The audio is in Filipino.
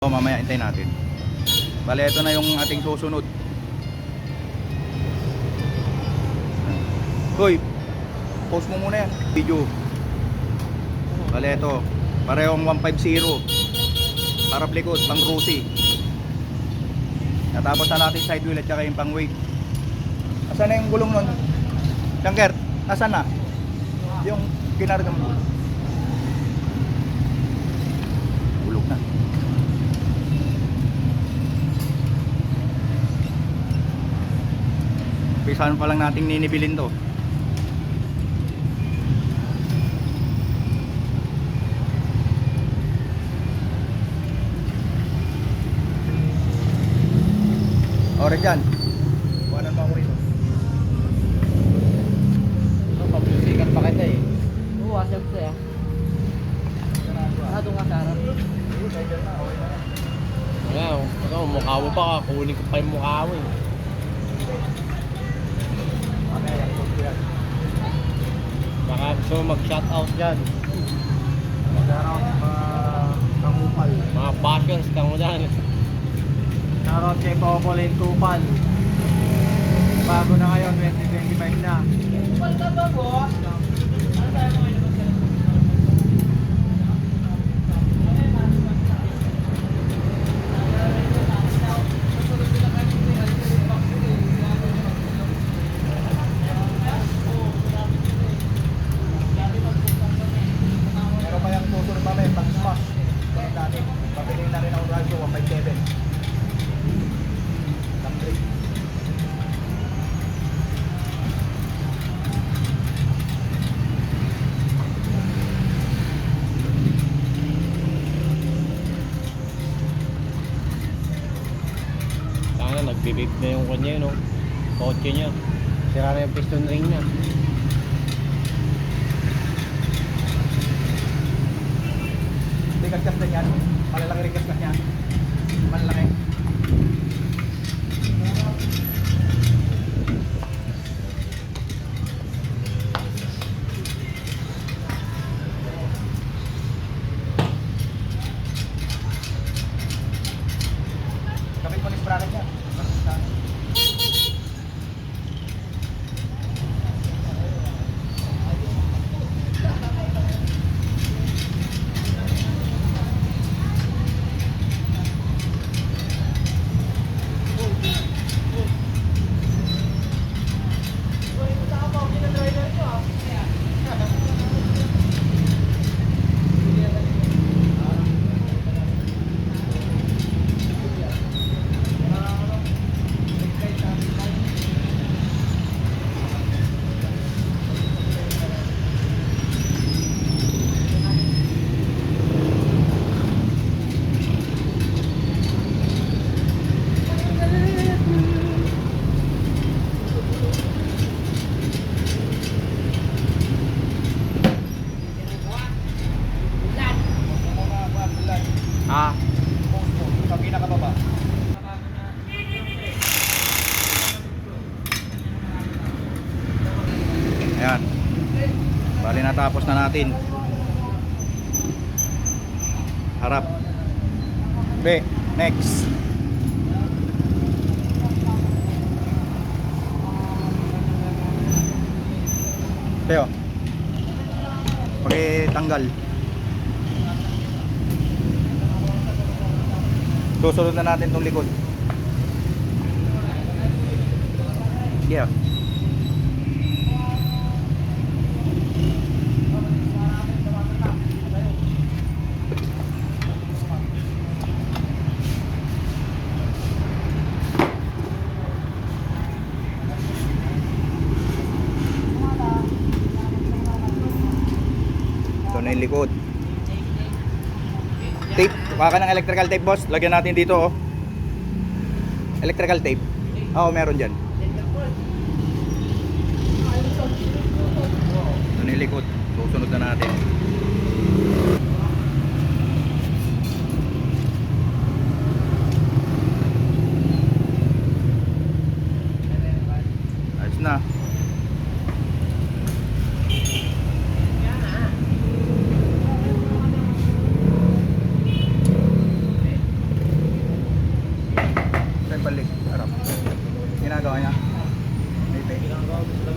Mamaya hintayin natin. Bale, ito na yung ating susunod. Hoy, post mo muna yan video. Bale, ito parehong 150. Harap likod, pang Rusi. Natapos na natin side wheel at saka yung pang weight. Asan na yung gulong nun? Shankert, asan na? Yung kinarga mo. Gulong na. Pisahan pa lang nating ninibilin to. Ore dyan. Buwanan mo ako rito. Pabusikan pa kita eh. Oo, asap ko eh. Doon ka sa harap. Wala, mukha mo pa, kunin ko pa yung mukha mo eh. Baka gusto mo mag-shoutout dyan. Mag-shoutout Kapupal. Mga passions ka mo dyan. Shoutout kay Popolin Kupal. Bago na ngayon, 2025 na. Kupal ka ba, boss? Ano tayo mo ngayon? Meron pa yung susunod pa may pang-smash. Kaya natin, pabili na rin ang radyo 157. Tambre. Sana nagbibip na yung kanya yun, no? Kotse niya. Sira na yung piston ring niya. Hindi kaskas na yan. Malalaki rin kaskas niya. Malalaki. Kapit mo yung spracket niya. Ah, Sa pinakababa. Ayan. Bali natapos na natin. Harap. B, next. Teo. Pakitanggal. Susunod na natin itong likod. Yeah. Ito na yung likod. Tape, baka ng electrical tape, boss. Lagyan natin dito, oh. Electrical tape. Oo, meron dyan. Ito na yung likod. Susunod na natin. Ayos na. yung balik. Harap. Ginagawa niya. May pay. Ginagawa mo sa